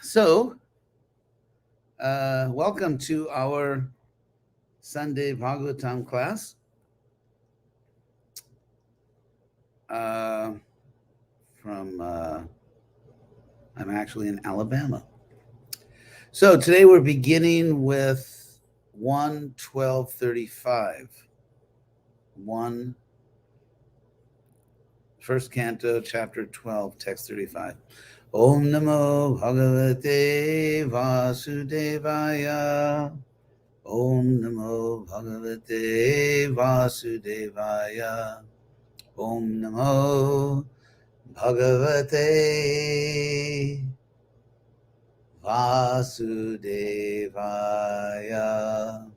So, welcome to our Sunday Bhagavatam class uh, from, I'm actually in Alabama. So, today we're beginning with 1:12:35. 1, first canto, chapter 12, text 35. Om Namo Bhagavate Vasudevaya. Om Namo Bhagavate Vasudevaya. Om Namo Bhagavate Vasudevaya.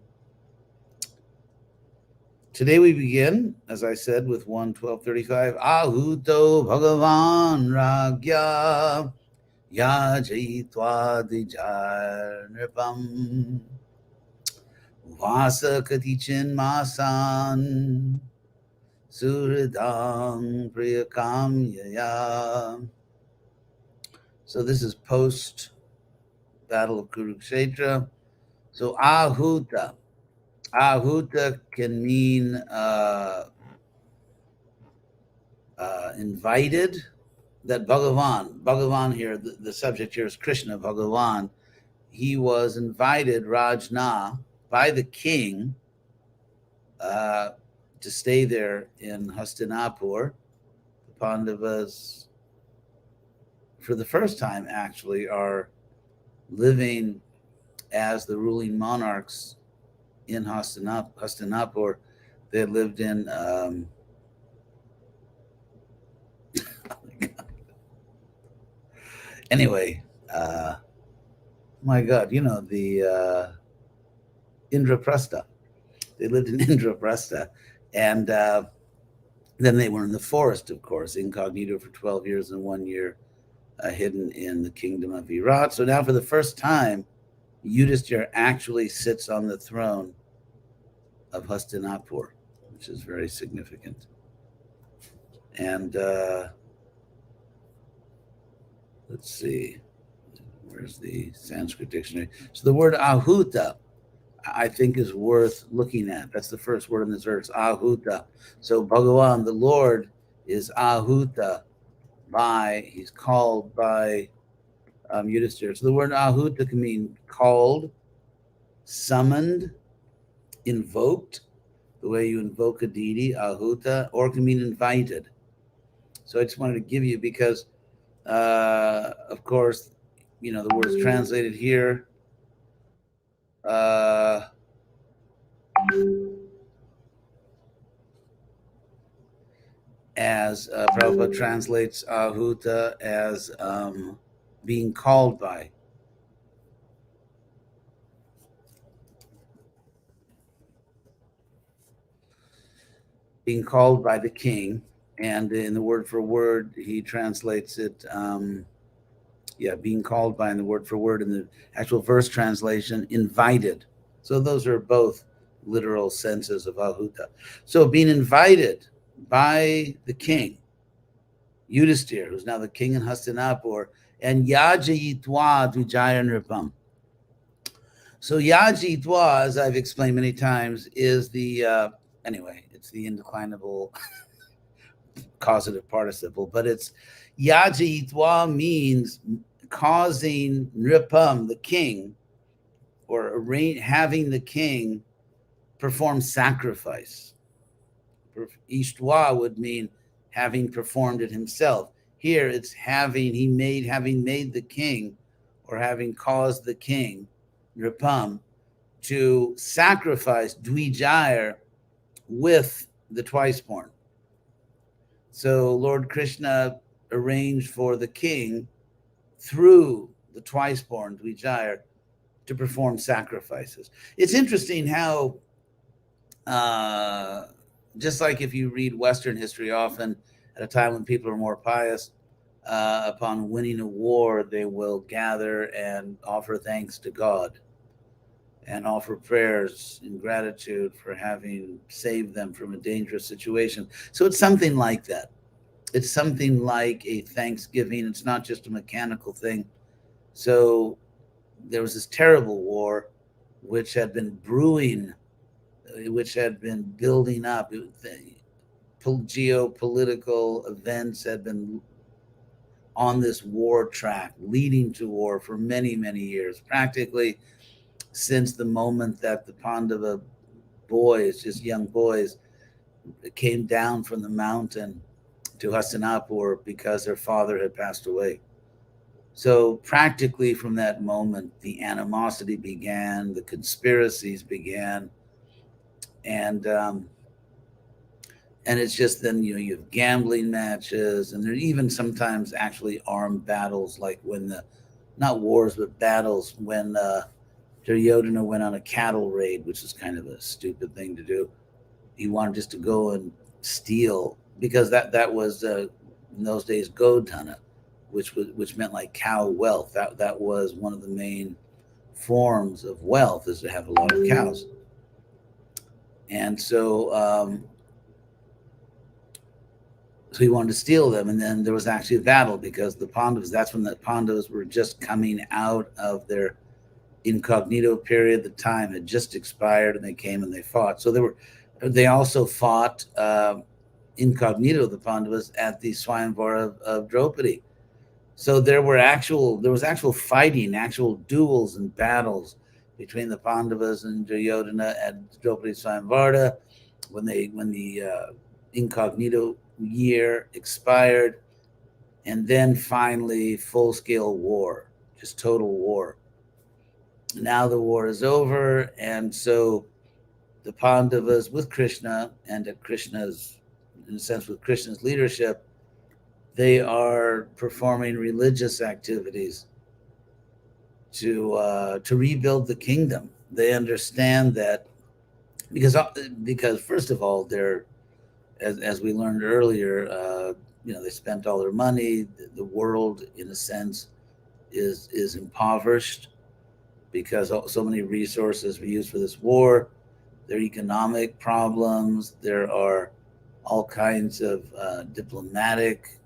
Today we begin, as I said, with 1:12:35. Ahuto Bhagavan Ragya Yajitva Dijarnipam Vasa Katichin Masan Suridam Priyakam Yaya. So this is post Battle of Kurukshetra. So Ahuta. Ahuta can mean invited. That Bhagavan here, the subject here is Krishna, Bhagavan. He was invited, Rajna, by the king to stay there in Hastinapur. The Pandavas, for the first time, actually, are living as the ruling monarchs in Hastinapur. They lived in anyway, my God, the Indraprastha. They lived in Indraprastha, and then they were in the forest, of course, incognito for 12 years and 1 year hidden in the kingdom of Virat. So now, for the first time, Yudhishthira actually sits on the throne of Hastinapur, which is very significant. And let's see, where's the Sanskrit dictionary? So the word ahuta, I think, is worth looking at. That's the first word in this verse, ahuta. So Bhagavan, the Lord, is ahuta he's called by Yudhishthira. So the word ahuta can mean called, summoned, invoked, the way you invoke a deity, ahuta, or it can mean invited. So I just wanted to give you, because, of course, the word is translated here as Prabhupada translates ahuta as being called by. Being called by the king. And in the word for word, he translates it, being called by, in the word for word, in the actual verse translation, invited. So those are both literal senses of ahuta. So being invited by the king, Yudhishthira, who's now the king in Hastinapur, and Yajayitwa Dvijaya Nripam. So Yajitwa, as I've explained many times, is the, it's the indeclinable causative participle, but it's Yajitwa means causing Nripam, the king, or having the king perform sacrifice. Ishtwa would mean having performed it himself. Here it's having made the king, or having caused the king, Nripam, to sacrifice Dvijaya with the twice-born. So Lord Krishna arranged for the king, through the twice-born Dvijaya, to perform sacrifices. It's interesting how, just like if you read Western history, often at a time when people are more pious, upon winning a war, they will gather and offer thanks to God and offer prayers in gratitude for having saved them from a dangerous situation. So it's something like that. It's something like a thanksgiving. It's not just a mechanical thing. So there was this terrible war which had been brewing, which had been building up. Geopolitical events had been on this war track, leading to war for many, many years, practically since the moment that the Pandava boys, just young boys, came down from the mountain to Hastinapur because their father had passed away. So practically from that moment, the animosity began, the conspiracies began, and um, and it's just then you have gambling matches, and there are even sometimes actually armed battles, like when the not wars but battles when Duryodhana went on a cattle raid, which is kind of a stupid thing to do. He wanted just to go and steal because that was in those days Godhana, which meant like cow wealth. That was one of the main forms of wealth, is to have a lot of cows. And so he wanted to steal them, and then there was actually a battle because the Pandavas. That's when the Pandavas were just coming out of their incognito period. The time had just expired, and they came and they fought. So they also fought incognito, the Pandavas, at the Swayamvara of Draupadi. So there was actual fighting, actual duels and battles between the Pandavas and Duryodhana at Draupadi Swayamvara when the incognito year expired, and then finally full scale war, just total war. Now the war is over, and so the Pandavas with Krishna and at Krishna's, in a sense, with Krishna's leadership, they are performing religious activities to rebuild the kingdom. They understand that because first of all, they're as we learned earlier, they spent all their money. The world, in a sense, is impoverished because so many resources were used for this war. There are economic problems. There are all kinds of diplomatic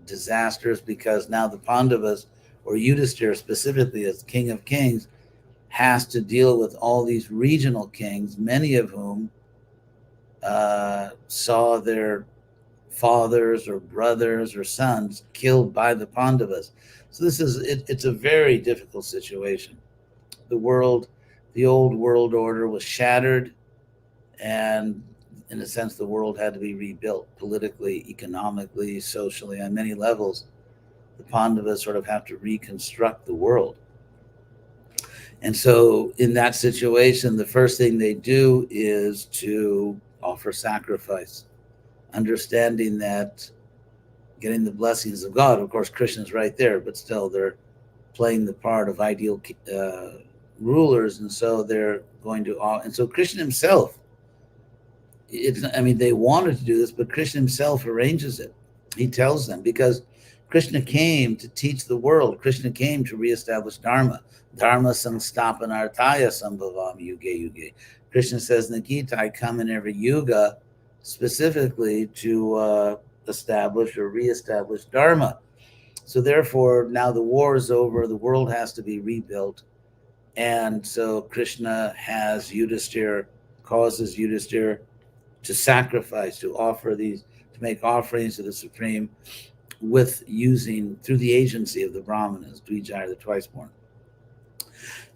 disasters because now the Pandavas, or Yudhishthira specifically as King of Kings, has to deal with all these regional kings, many of whom saw their fathers or brothers or sons killed by the Pandavas. So it's a very difficult situation. The old world order was shattered, and in a sense, the world had to be rebuilt politically, economically, socially, on many levels. The Pandavas sort of have to reconstruct the world. And so, in that situation, the first thing they do is to offer sacrifice, understanding that getting the blessings of God. Of course, Krishna's right there, but still they're playing the part of ideal rulers, and so they're going to. And so Krishna himself, they wanted to do this, but Krishna himself arranges it. He tells them because Krishna came to teach the world. Krishna came to reestablish Dharma. Dharma samstapanartaya sambhavam yuge yuge. Krishna says in the Gita, I come in every yuga specifically to establish or reestablish Dharma. So therefore, now the war is over. The world has to be rebuilt. And so Krishna causes Yudhishthira to sacrifice, to make offerings to the Supreme through the agency of the Brahmanas, Dvijaya, the twice-born.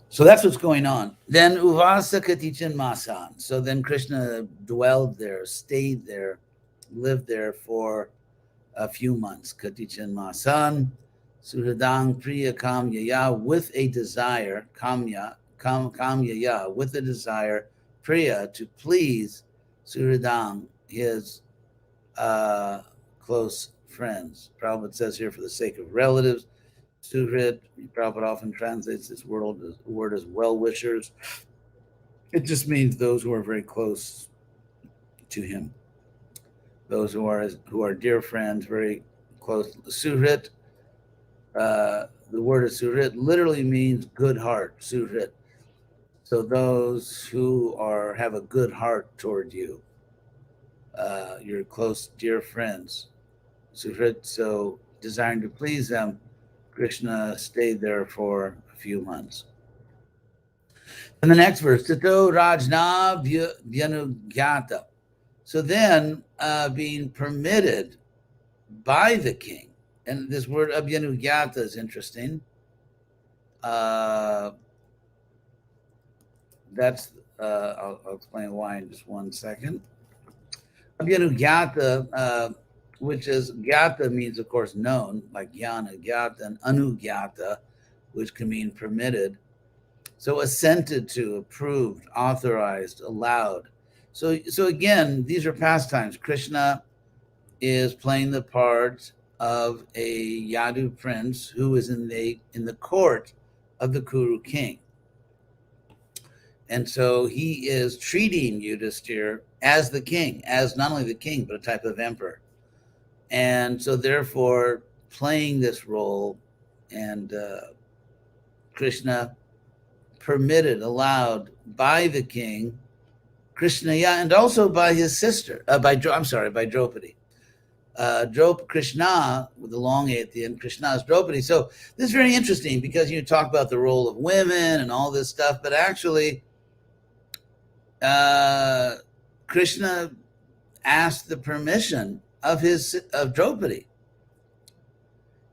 So that's what's going on. Then Uvasa Katichan Masan. So then Krishna dwelled there, stayed there, lived there for a few months. Katichan Masan, Suhridang Priya Kamyaya, with a desire, Kamyaya, with a desire, Priya, to please Suhridang, his close friends. Prabhupada says here, for the sake of relatives. Suhrid, Prabhupada often translates this word as well-wishers. It just means those who are very close to him, those who are dear friends, very close. Suhrid, the word of Suhrid literally means good heart, Suhrid. So those who have a good heart toward you, your close dear friends, Suhrid. So desiring to please them, Krishna stayed there for a few months. And the next verse, Tato Rajna Vyanugyata. So then, being permitted by the king, and this word Abhyanugyata is interesting. That's I'll explain why in just one second. Abhyanugyata, which is gyata means, of course, known, like jnana, gyata, and anugyata, which can mean permitted. So assented to, approved, authorized, allowed. So again, these are pastimes. Krishna is playing the part of a Yadu prince who is in the court of the Kuru king. And so he is treating Yudhishthira as the king, as not only the king, but a type of emperor. And so therefore playing this role, and Krishna permitted, allowed by the king, Krishna, and also by his sister, by Draupadi. Krishna, with the long A at the end, Krishna is Draupadi. So this is very interesting because you talk about the role of women and all this stuff, but actually Krishna asked the permission of Draupadi.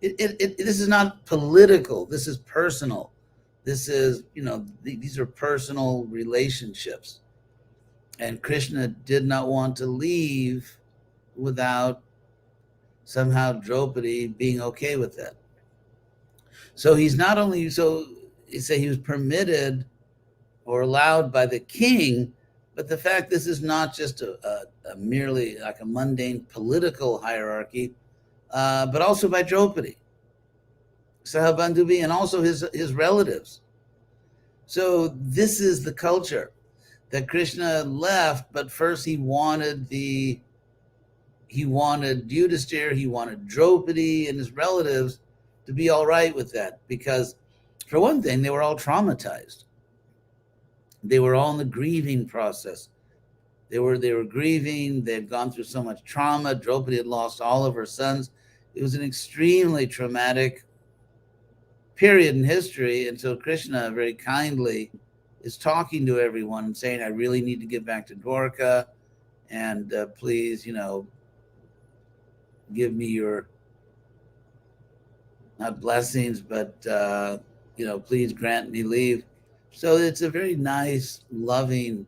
This is not political. This is personal. This is, these are personal relationships. And Krishna did not want to leave without somehow Draupadi being okay with that. So he's not only, he was permitted or allowed by the king, but the fact this is not just a merely like a mundane political hierarchy, but also by Draupadi, Sahabandhubi, and also his relatives. So this is the culture that Krishna left, but first he wanted Yudhishthira, he wanted Draupadi and his relatives to be all right with that, because for one thing, they were all traumatized. They were all in the grieving process. They were grieving. They had gone through so much trauma. Draupadi had lost all of her sons. It was an extremely traumatic period in history. And so Krishna very kindly is talking to everyone and saying, I really need to get back to Dwarka, and please, give me your, not blessings, but, please grant me leave. So it's a very nice, loving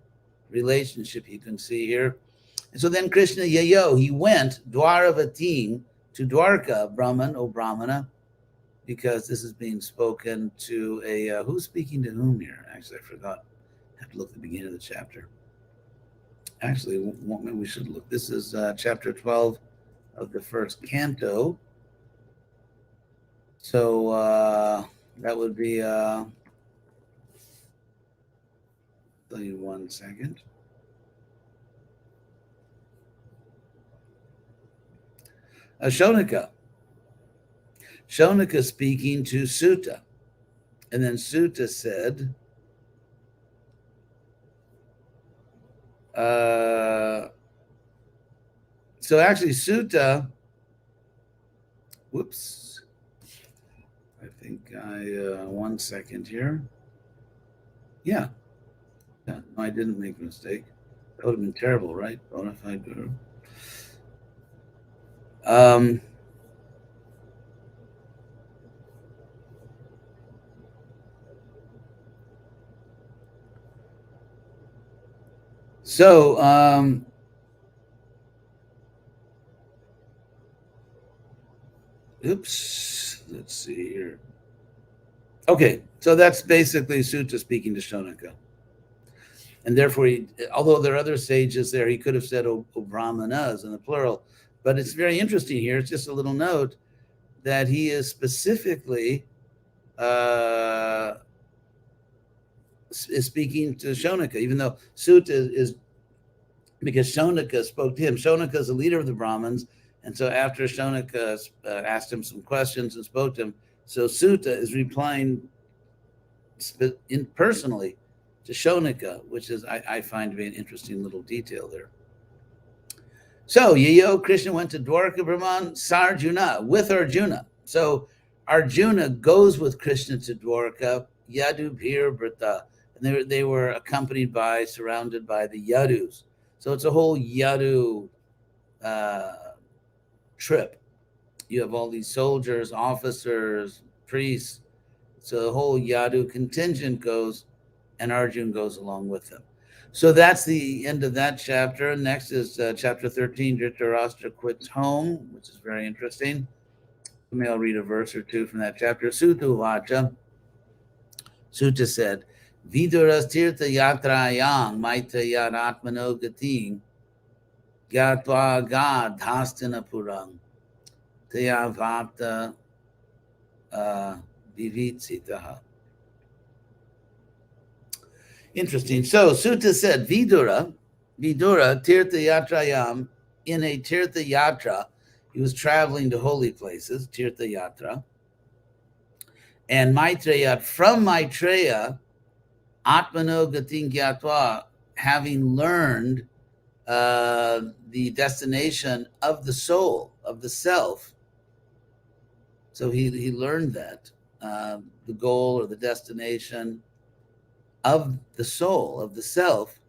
relationship you can see here. And so then Krishna Yayo, he went Dwaravatim to Dwarka, Brahman, O Brahmana, because this is being spoken to a, who's speaking to whom here? Actually, I forgot. I have to look at the beginning of the chapter. Actually, maybe we should look. This is chapter 12 of the first canto. So that would be, tell you 1 second. Shonaka speaking to Sutta. And then Sutta said, so actually Sutta, whoops, I think 1 second here. Yeah, no, I didn't make a mistake. That would have been terrible, right? Bona fide guru. Oops, let's see here. Okay, so that's basically Sutta speaking to Shonaka. And therefore, although there are other sages there, he could have said O Brahmanas in the plural. But it's very interesting here. It's just a little note that he is specifically is speaking to Shonaka, even though Sutta is, because Shonaka spoke to him. Shonaka is the leader of the Brahmins. And so after Shonaka asked him some questions and spoke to him, so Sutta is replying personally to Shonaka, which is, I find to be an interesting little detail there. So Yayo, Krishna went to Dwarka Brahman Sarjuna with Arjuna. So Arjuna goes with Krishna to Dwarka, Yadu Bhir Brita, and they were accompanied by, surrounded by the Yadus. So it's a whole Yadu uh, trip. You have all these soldiers, officers, priests. So the whole Yadu contingent goes, and Arjun goes along with them. So that's the end of that chapter. Next is chapter 13, Dhritarashtra quits home, which is very interesting. Maybe I'll read a verse or two from that chapter. Sutu Vacha. Suta said, Viduras tirtha yatrayang maitayat atmano gating gyatva gad hastina purang taya vapta vivitsitaha. Interesting. So Suta said, Vidura tirtha yatrayam, in a tirtha yatra, he was traveling to holy places, tirtha yatra, and Maitreya, from Maitreya, Atmano Gating Gyatva, having learned the destination of the soul, of the self. So he learned that, the goal or the destination of the soul, of the self.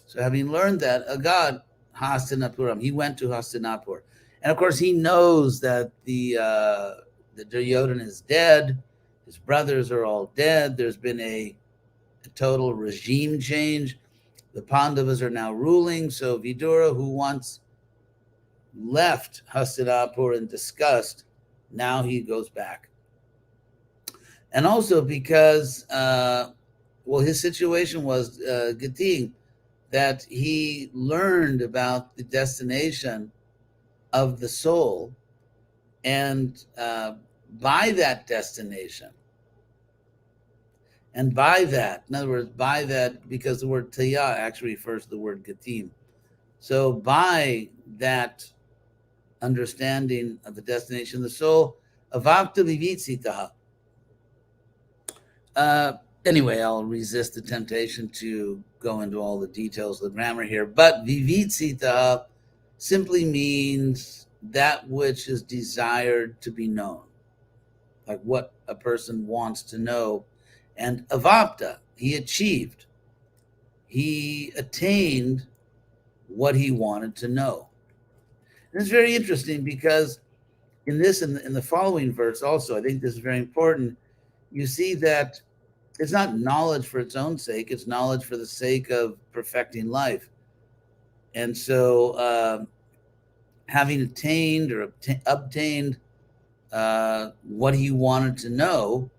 So having learned that, Agad Hastinapuram, he went to Hastinapur. And of course, he knows that the Duryodhana is dead. His brothers are all dead. There's been a total regime change. The Pandavas are now ruling. So Vidura, who once left Hastinapur in disgust, now he goes back. And also because, his situation was Gating, that he learned about the destination of the soul, and by that destination, and by that, in other words, by that, because the word taya actually refers to the word gatim. So by that understanding of the destination of the soul, avakta vivitsitaha. Anyway, I'll resist the temptation to go into all the details of the grammar here, but vivitsitaha simply means that which is desired to be known, like what a person wants to know. And avapta, he achieved, he attained what he wanted to know. And it's very interesting because in this, in the following verse also, I think this is very important. You see that it's not knowledge for its own sake, it's knowledge for the sake of perfecting life. And so having attained or obtained what he wanted to know,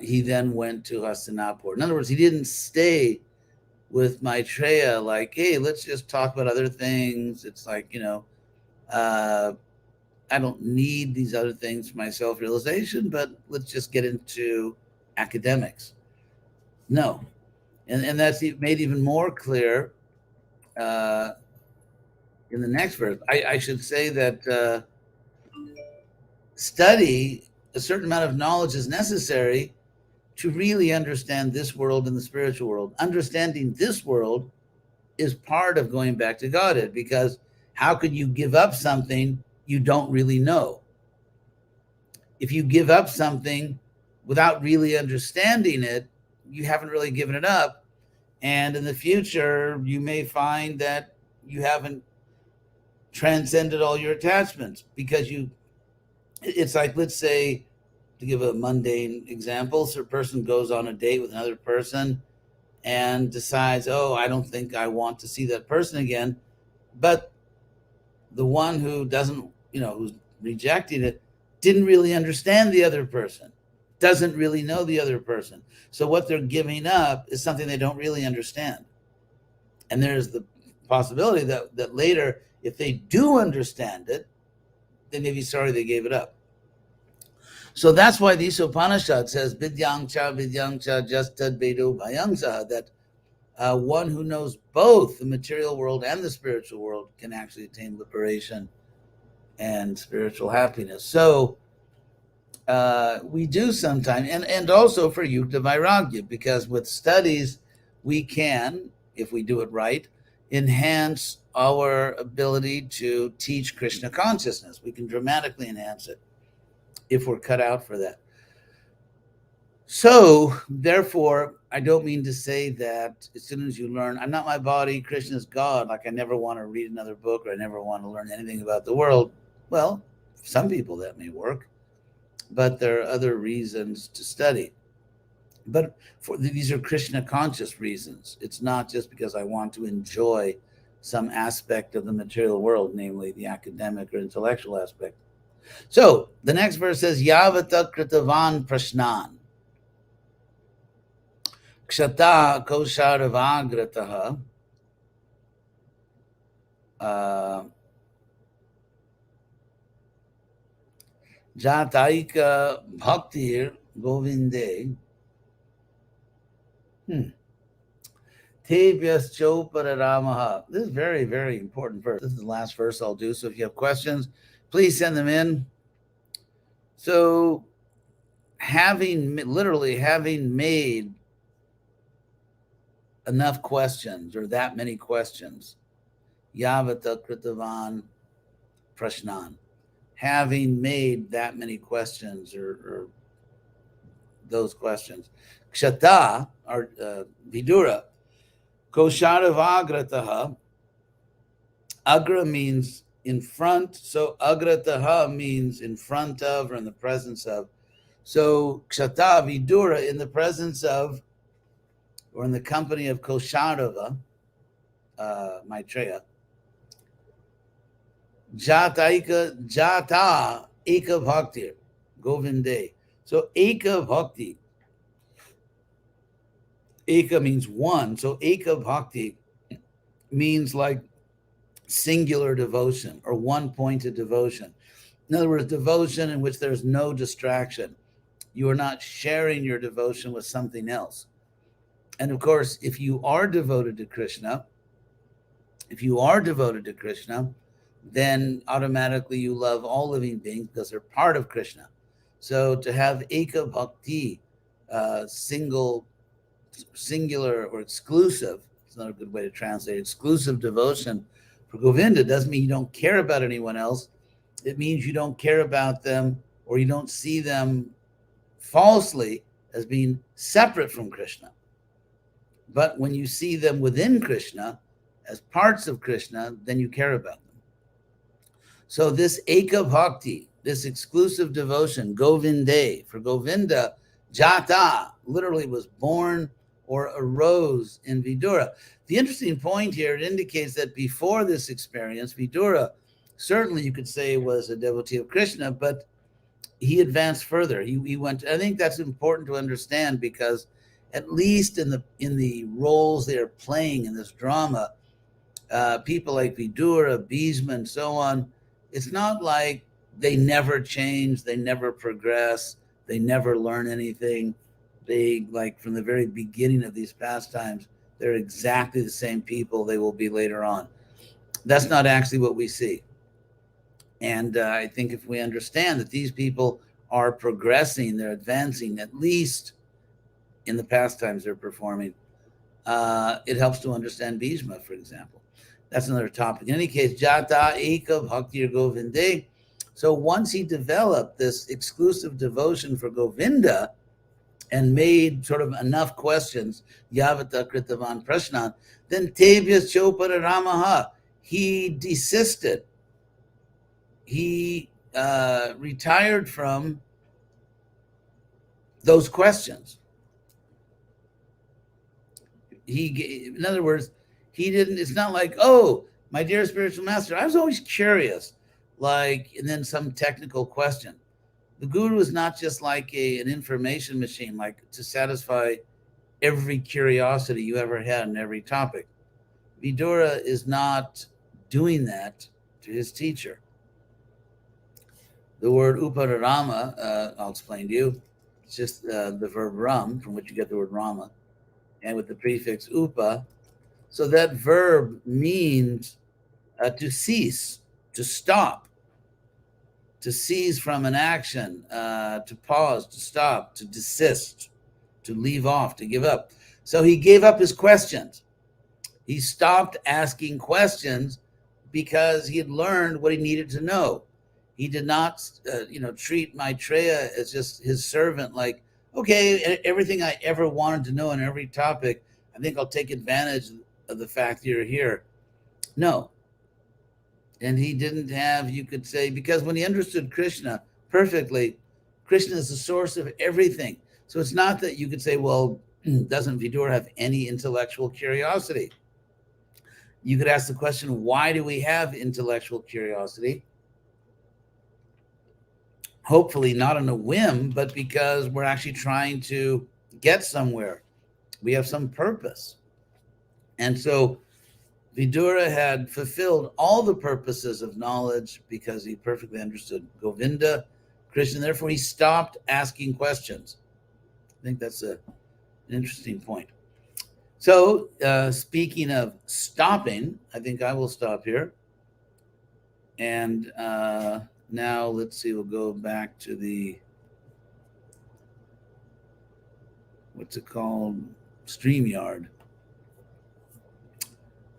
he then went to Hastinapur. In other words, he didn't stay with Maitreya like, hey, let's just talk about other things. It's like, I don't need these other things for my self-realization, but let's just get into academics. No. And that's made even more clear in the next verse. I should say that study, a certain amount of knowledge is necessary to really understand this world and the spiritual world. Understanding this world is part of going back to Godhead, because how could you give up something you don't really know? If you give up something without really understanding it, you haven't really given it up. And in the future, you may find that you haven't transcended all your attachments, because it's like, let's say, to give a mundane example, so a person goes on a date with another person and decides, oh, I don't think I want to see that person again. But the one who doesn't, who's rejecting it, didn't really understand the other person, doesn't really know the other person. So what they're giving up is something they don't really understand. And there's the possibility that later, if they do understand it, they may be sorry they gave it up. So that's why the Upanishad says, Vidyang cha justad vedo bhayang saha, that one who knows both the material world and the spiritual world can actually attain liberation and spiritual happiness. So we do sometimes, and also for yukta vairagya, because with studies, we can, if we do it right, enhance our ability to teach Krishna consciousness. We can dramatically enhance it. if we're cut out for that. So, therefore, I don't mean to say that as soon as you learn, I'm not my body, Krishna is God, like I never want to read another book or I never want to learn anything about the world. Well, for some people that may work, but there are other reasons to study. But these are Krishna conscious reasons. It's not just because I want to enjoy some aspect of the material world, namely the academic or intellectual aspect. So the next verse says, Yavata kritavan prashnan. Kshata kosharavagrataha. Jataika bhaktir govinde. Tebhyas chopararamaha. This is very, very important verse. This is the last verse I'll do. So if you have questions, please send them in. So literally having made enough questions or that many questions, Yavata kritavan prashnan, having made that many questions or those questions. Kshata or Vidura, Kosharavagrataha. Agra means in front, so agrataha means in front of or in the presence of. So Kshata Vidura, in the presence of or in the company of Kosharava, Maitreya, Jata Eka Bhakti, Govinde. So Eka Bhakti, Eka means one. So Eka Bhakti means like singular devotion or one-pointed devotion. In other words, devotion in which there's no distraction. You are not sharing your devotion with something else. And of course, if you are devoted to Krishna, then automatically you love all living beings because they're part of Krishna. So to have Eka Bhakti, singular or exclusive, it's not a good way to translate, exclusive devotion for Govinda doesn't mean you don't care about anyone else. It means you don't care about them or you don't see them falsely as being separate from Krishna. But when you see them within Krishna, as parts of Krishna, then you care about them. So this Eka Bhakti, this exclusive devotion, Govinde, for Govinda, Jata, literally was born or arose in Vidura. The interesting point here, it indicates that before this experience, Vidura, certainly you could say was a devotee of Krishna, but he advanced further. He went, I think that's important to understand because at least in the roles they're playing in this drama, people like Vidura, Bhishma, and so on, it's not like they never change, they never progress, they never learn anything. They, like from the very beginning of these pastimes, they're exactly the same people they will be later on. That's not actually what we see. And I think if we understand that these people are progressing, they're advancing, at least in the pastimes they're performing, it helps to understand Bhishma, for example. That's another topic. In any case, Jata Eka Bhakti Govinde. So once he developed this exclusive devotion for Govinda and made sort of enough questions, Yavata Kritavan Prashnan, then Tevyas Chopara Ramaha, he desisted. He retired from those questions. In other words, he didn't, it's not like, oh, my dear spiritual master, I was always curious, like, and then some technical question. The guru is not just like an information machine, like to satisfy every curiosity you ever had in every topic. Vidura is not doing that to his teacher. The word upararama, I'll explain to you, it's just the verb ram, from which you get the word rama, and with the prefix upa. So that verb means to cease, to stop, to cease from an action, to pause, to stop, to desist, to leave off, to give up. So he gave up his questions. He stopped asking questions because he had learned what he needed to know. He did not, treat Maitreya as just his servant. Like, okay, everything I ever wanted to know on every topic, I think I'll take advantage of the fact you're here. No. And he didn't have, you could say, because when he understood Krishna perfectly, Krishna is the source of everything. So it's not that you could say, well, doesn't Vidura have any intellectual curiosity? You could ask the question, why do we have intellectual curiosity? Hopefully not on a whim, but because we're actually trying to get somewhere. We have some purpose. And so Vidura had fulfilled all the purposes of knowledge because he perfectly understood Govinda, Krishna. Therefore, he stopped asking questions. I think that's an interesting point. So, speaking of stopping, I think I will stop here. And now let's see, we'll go back to the, what's it called? StreamYard.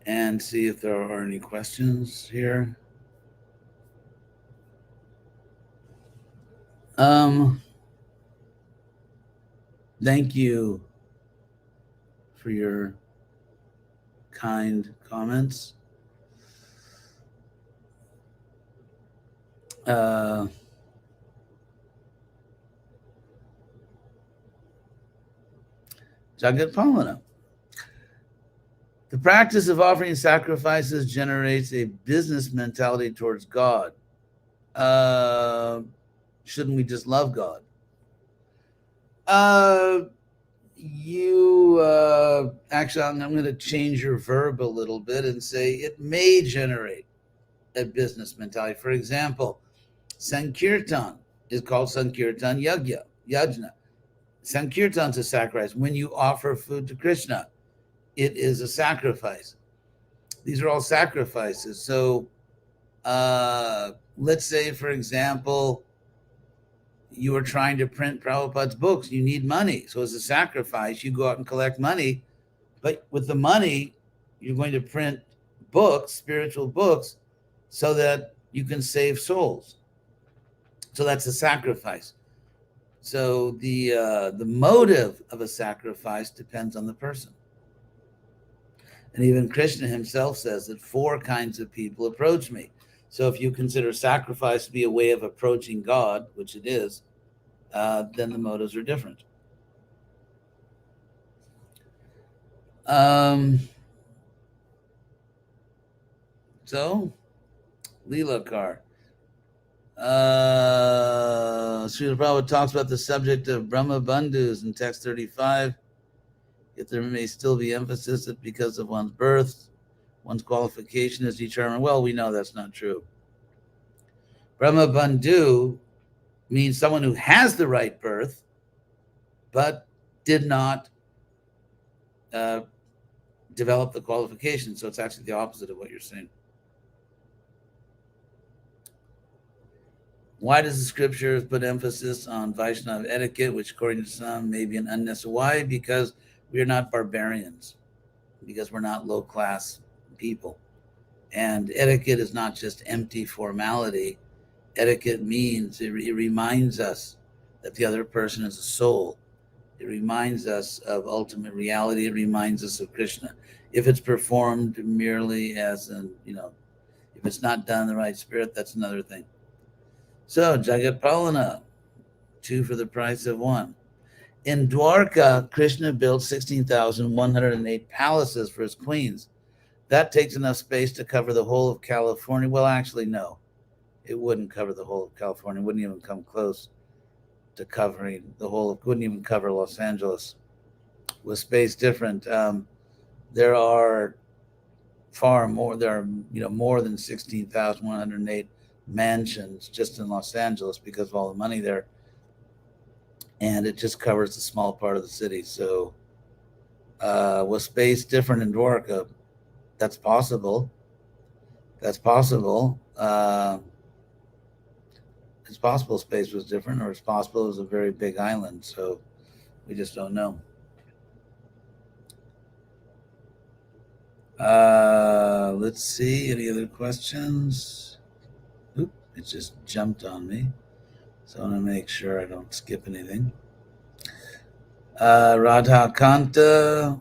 And see if there are any questions here. Thank you for your kind comments. Jagat Palana. The practice of offering sacrifices generates a business mentality towards God. Shouldn't we just love God? Actually, I'm going to change your verb a little bit and say it may generate a business mentality. For example, Sankirtan is called Sankirtan Yajna. Sankirtan's a sacrifice. When you offer food to Krishna, it is a sacrifice. These are all sacrifices. So let's say, for example, you are trying to print Prabhupada's books. You need money. So as a sacrifice, you go out and collect money. But with the money, you're going to print books, spiritual books, so that you can save souls. So that's a sacrifice. So the motive of a sacrifice depends on the person. And even Krishna himself says that 4 kinds of people approach me. So if you consider sacrifice to be a way of approaching God, which it is, then the motives are different. So, Leela Kar. Srila Prabhupada talks about the subject of Brahma Bandhus in text 35. Yet there may still be emphasis that because of one's birth, one's qualification is determined. Well, we know that's not true. Brahma Bandhu means someone who has the right birth, but did not develop the qualification. So it's actually the opposite of what you're saying. Why does the scripture put emphasis on Vaishnava etiquette, which according to some may be an unnecessary? Why? Because we are not barbarians, because we're not low-class people. And etiquette is not just empty formality. Etiquette means it reminds us that the other person is a soul. It reminds us of ultimate reality. It reminds us of Krishna. If it's performed merely as if it's not done in the right spirit, that's another thing. So, Jagat Palana, 2 for the price of 1. In Dwarka, Krishna built 16,108 palaces for his queens. That takes enough space to cover the whole of California. Well, actually, no. It wouldn't cover the whole of California. It wouldn't even come close to covering the whole of, wouldn't even cover Los Angeles. With space different. There are far more, there are, more than 16,108 mansions just in Los Angeles because of all the money there. And it just covers a small part of the city. So with space different in Dwarka, that's possible. That's possible. It's possible space was different, or it's possible it was a very big island. So we just don't know. Let's see. Any other questions? Oop, It just jumped on me. So I want to make sure I don't skip anything. Radha Kanta.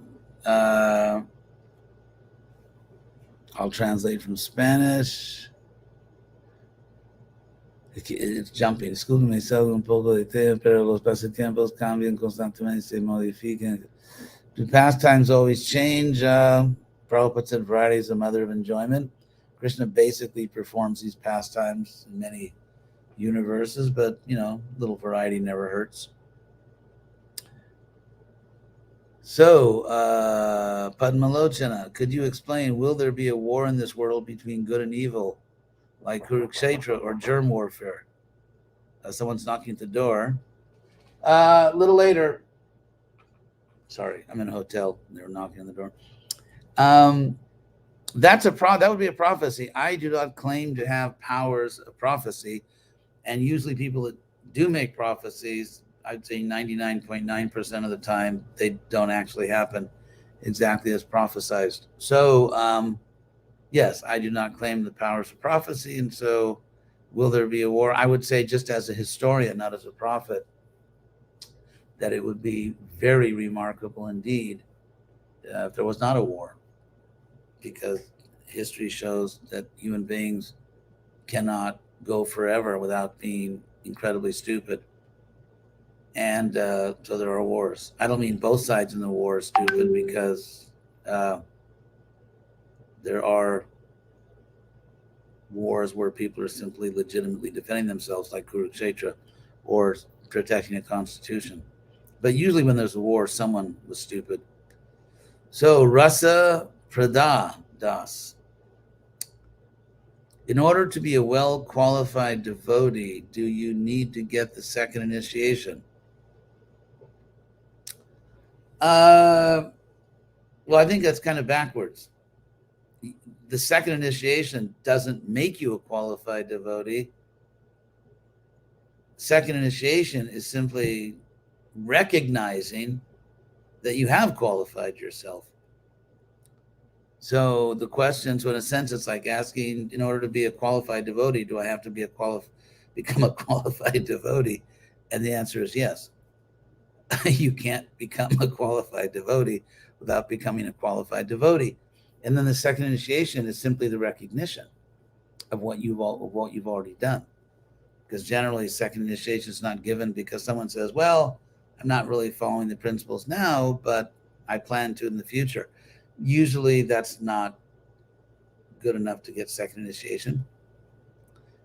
I'll translate from Spanish. It's jumping. Discúlpeme si algo un poco de tiempo, pero los pasatiempos cambian constantemente, se modifican. The pastimes always change. Prabhupada said variety is the mother of enjoyment. Krishna basically performs these pastimes in many universes, but little variety never hurts. So, Padmalochana, could you explain, will there be a war in this world between good and evil, like Kurukshetra or Germ Warfare? Someone's knocking at the door. A little later. Sorry, I'm in a hotel. And they were knocking on the door. That would be a prophecy. I do not claim to have powers of prophecy, and usually people that do make prophecies, I'd say 99.9% of the time, they don't actually happen exactly as prophesized. So, yes, I do not claim the powers of prophecy, and so will there be a war? I would say, just as a historian, not as a prophet, that it would be very remarkable indeed if there was not a war, because history shows that human beings cannot go forever without being incredibly stupid. And so there are wars. I don't mean both sides in the war are stupid, because there are wars where people are simply legitimately defending themselves, like Kurukshetra, or protecting a constitution. But usually when there's a war, someone was stupid. So Rasa Prada Das. In order to be a well-qualified devotee, do you need to get the second initiation? Well, I think that's kind of backwards. The second initiation doesn't make you a qualified devotee. Second initiation is simply recognizing that you have qualified yourself. So the question, so in a sense, it's like asking, in order to be a qualified devotee, do I have to become a qualified devotee? And the answer is yes. You can't become a qualified devotee without becoming a qualified devotee. And then the second initiation is simply the recognition of what you've already done. Because generally, second initiation is not given because someone says, well, I'm not really following the principles now, but I plan to in the future. Usually that's not good enough to get second initiation.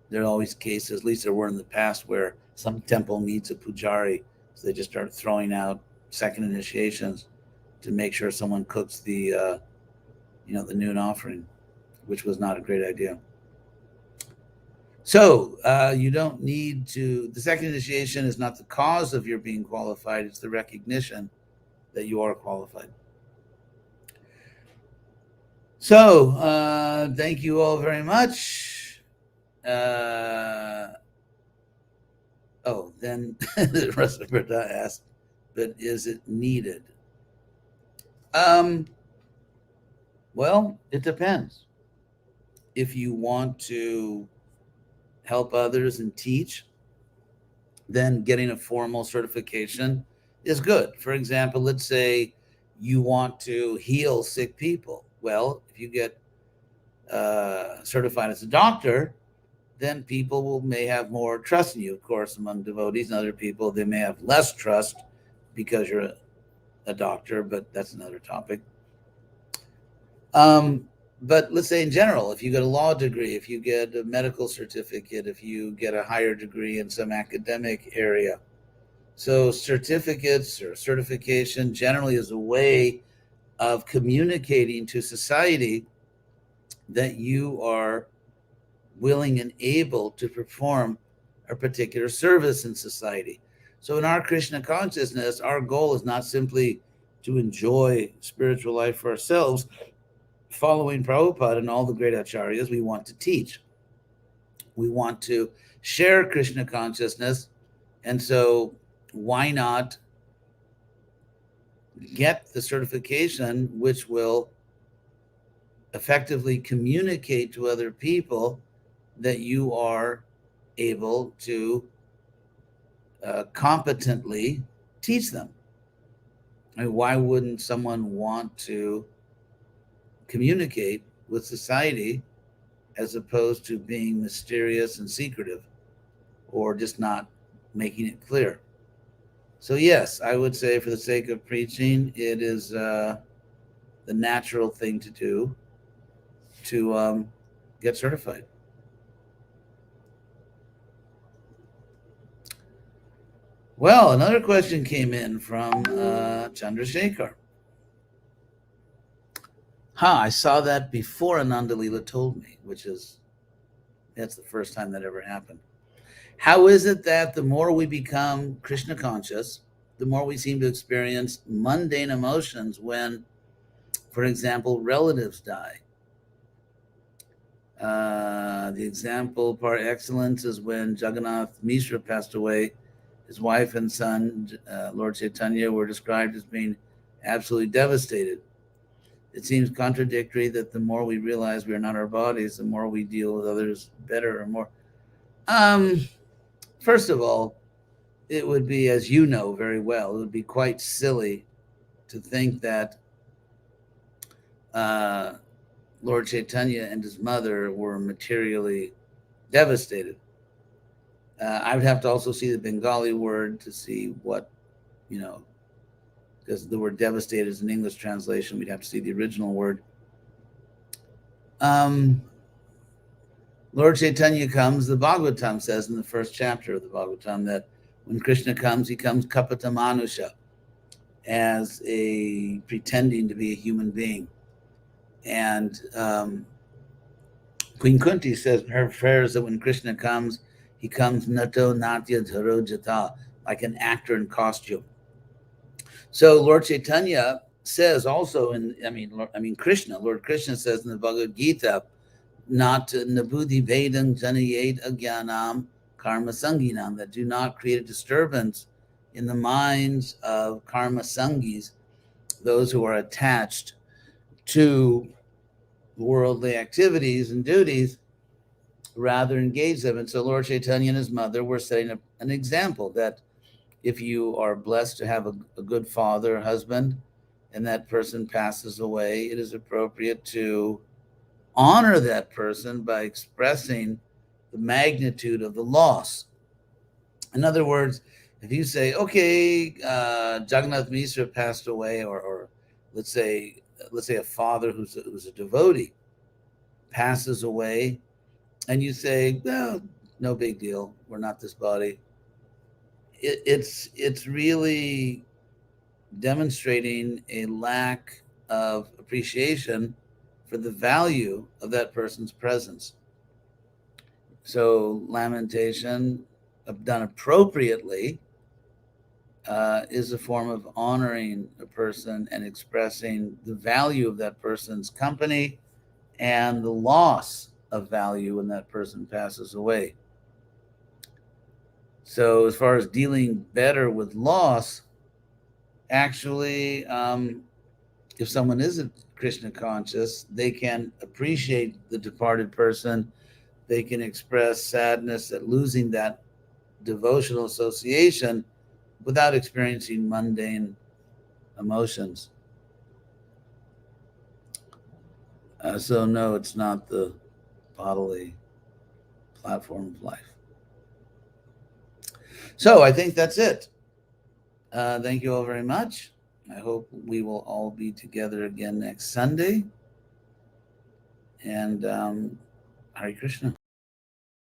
There are always cases, at least there were in the past, where some temple needs a pujari, so they just start throwing out second initiations to make sure someone cooks the noon offering, which was not a great idea. So you don't need to, the second initiation is not the cause of your being qualified, it's the recognition that you are qualified. So thank you all very much. Then Rasabhrata asked, but is it needed? Well, it depends. If you want to help others and teach, then getting a formal certification is good. For example, let's say you want to heal sick people. Well, if you get certified as a doctor, then people may have more trust in you. Of course, among devotees and other people, they may have less trust because you're a doctor, but that's another topic. But let's say in general, if you get a law degree, if you get a medical certificate, if you get a higher degree in some academic area. So certificates or certification generally is a way of communicating to society that you are willing and able to perform a particular service in society. So in our Krishna consciousness, our goal is not simply to enjoy spiritual life for ourselves. Following Prabhupada and all the great acharyas, we want to teach. We want to share Krishna consciousness. And so why not get the certification which will effectively communicate to other people that you are able to competently teach them. I mean, why wouldn't someone want to communicate with society as opposed to being mysterious and secretive or just not making it clear? So yes, I would say for the sake of preaching, it is the natural thing to do to get certified. Well, another question came in from Chandrasekhar. I saw that before Ananda Leela told me, that's the first time that ever happened. How is it that the more we become Krishna conscious, the more we seem to experience mundane emotions when, for example, relatives die? The example par excellence is when Jagannath Mishra passed away. His wife and son, Lord Chaitanya, were described as being absolutely devastated. It seems contradictory that the more we realize we are not our bodies, the more we deal with others better or more. First of all, it would be, as you know very well, it would be quite silly to think that Lord Chaitanya and his mother were materially devastated. I would have to also see the Bengali word to see what, because the word devastated is an English translation. We'd have to see the original word. Lord Chaitanya comes, the Bhagavatam says in the first chapter of the Bhagavatam that when Krishna comes, he comes kapata manusha, as a pretending to be a human being. And Queen Kunti says in her prayers that when Krishna comes, he comes nato natya dharo jata, like an actor in costume. So Lord Chaitanya says also Krishna, Lord Krishna says in the Bhagavad Gita, not nabudhi vedam janayet agyanam karma sanginam, that do not create a disturbance in the minds of karma sangis, those who are attached to worldly activities and duties, rather engage them. And so Lord Chaitanya and his mother were setting up an example that if you are blessed to have a good father, husband, and that person passes away, it is appropriate to honor that person by expressing the magnitude of the loss. In other words, if you say, okay, Jagannath Mishra passed away, or let's say a father who's a devotee passes away, and you say, well, no big deal, we're not this body. It's really demonstrating a lack of appreciation for the value of that person's presence. So lamentation, done appropriately, is a form of honoring a person and expressing the value of that person's company and the loss of value when that person passes away. So as far as dealing better with loss, actually, if someone isn't Krishna conscious, they can appreciate the departed person. They can express sadness at losing that devotional association without experiencing mundane emotions. So no, it's not the bodily platform of life. So I think that's it. Thank you all very much. I hope we will all be together again next Sunday. And Hare Krishna.